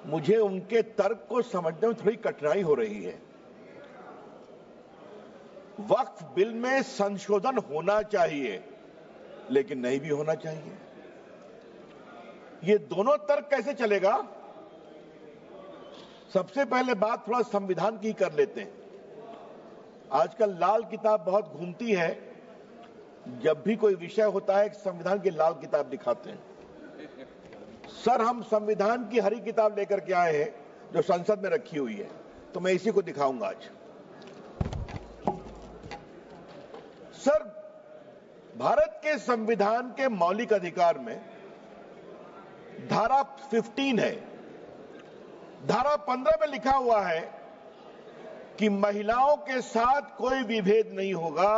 मुझे उनके तर्क को समझने में थोड़ी कठिनाई हो रही है। वक्फ बिल में संशोधन होना चाहिए, लेकिन नहीं भी होना चाहिए। ये दोनों तर्क कैसे चलेगा? सबसे पहले बात थोड़ा संविधान की कर लेते हैं। आजकल लाल किताब बहुत घूमती है। जब भी कोई विषय होता है, संविधान की लाल किताब दिखाते हैं। सर, हम संविधान की हरी किताब लेकर के आए हैं जो संसद में रखी हुई है, तो मैं इसी को दिखाऊंगा आज। सर, भारत के संविधान के मौलिक अधिकार में धारा 15 है। धारा 15 में लिखा हुआ है कि महिलाओं के साथ कोई विभेद नहीं होगा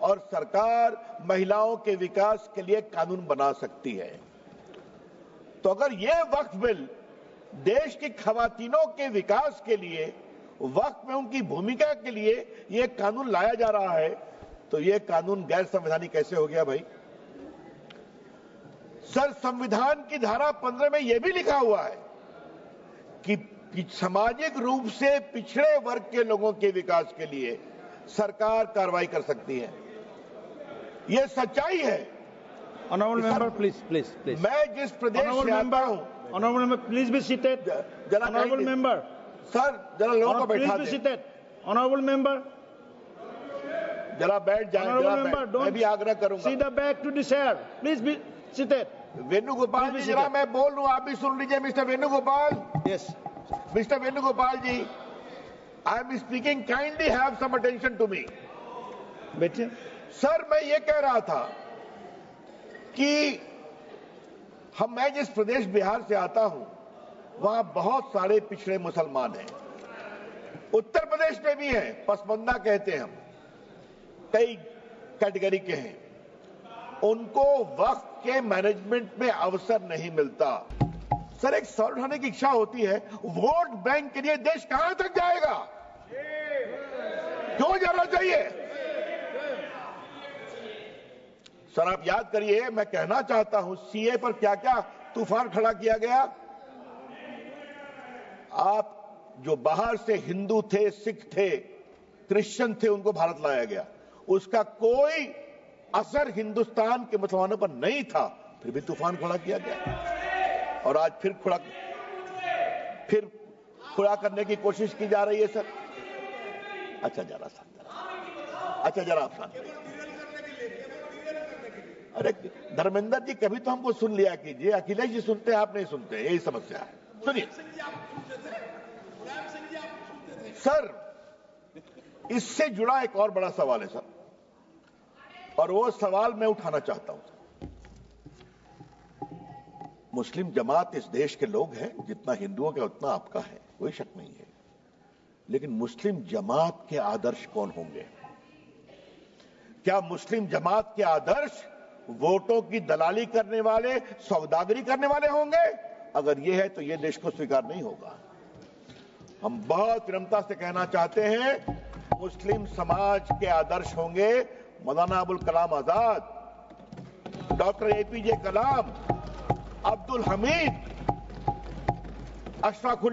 और सरकार महिलाओं के विकास के लिए कानून बना सकती है। तो अगर यह वक्फ बिल देश की खवातीनों के विकास के लिए, वक्फ में उनकी भूमिका के लिए यह कानून लाया जा रहा है, तो यह कानून गैर संवैधानिक कैसे हो गया भाई? सर, संविधान की धारा 15 में यह भी लिखा हुआ है कि सामाजिक रूप से पिछड़े वर्ग के लोगों के विकास के लिए सरकार कार्रवाई कर सकती है। यह सच्चाई है। Honorable member, please. मैं जिस प्रदेश से आता हूं, Honorable member, please be seated. Honorable member, sir जरा लोगों को बैठा please be दें। seated. Honorable member, जरा बैठ जाएं। Honorable member, मैं भी आग्रह करूंगा। sit back to the chair. Please be seated. Venugopal जी, जरा मैं बोल रहा हूं, आप भी सुन लीजिए। Mister Venugopal, Yes. Mister Venugopal ji, I am speaking, kindly have some attention to me. बैठिए। सर, मैं ये कह रहा था कि मैं जिस प्रदेश बिहार से आता हूं, वहां बहुत सारे पिछड़े मुसलमान हैं। उत्तर प्रदेश में भी हैं, पसमंदा कहते हैं हम, कई कैटेगरी के हैं। उनको वक्फ के मैनेजमेंट में अवसर नहीं मिलता। सर, एक सवाल उठाने की इच्छा होती है, वोट बैंक के लिए देश कहां तक जाएगा? क्यों जाना चाहिए? सर, आप याद करिए, मैं कहना चाहता हूं, सीए पर क्या क्या तूफान खड़ा किया गया। आप जो बाहर से हिंदू थे, सिख थे, क्रिश्चियन थे, उनको भारत लाया गया। उसका कोई असर हिंदुस्तान के मुसलमानों पर नहीं था, फिर भी तूफान खड़ा किया गया। और आज फिर खड़ा करने की कोशिश की जा रही है। सर, अच्छा जरा आप शांत रहिए। अरे धर्मेंद्र जी, कभी तो हमको सुन लिया कीजिए। अखिलेश जी सुनते हैं, आप नहीं सुनते, यही समस्या है। सुनिए सर, इससे जुड़ा एक और बड़ा सवाल है सर, और वो सवाल मैं उठाना चाहता हूं। मुस्लिम जमात इस देश के लोग हैं, जितना हिंदुओं का उतना आपका है, कोई शक नहीं है। लेकिन मुस्लिम जमात के आदर्श कौन होंगे? क्या मुस्लिम जमात के आदर्श वोटों की दलाली करने वाले, सौदागरी करने वाले होंगे? अगर ये है तो ये देश को स्वीकार नहीं होगा। हम बहुत विनम्रता से कहना चाहते हैं, मुस्लिम समाज के आदर्श होंगे मौलाना अबुल कलाम आजाद, डॉक्टर एपीजे कलाम, अब्दुल हमीद, अशफाकुल्लाह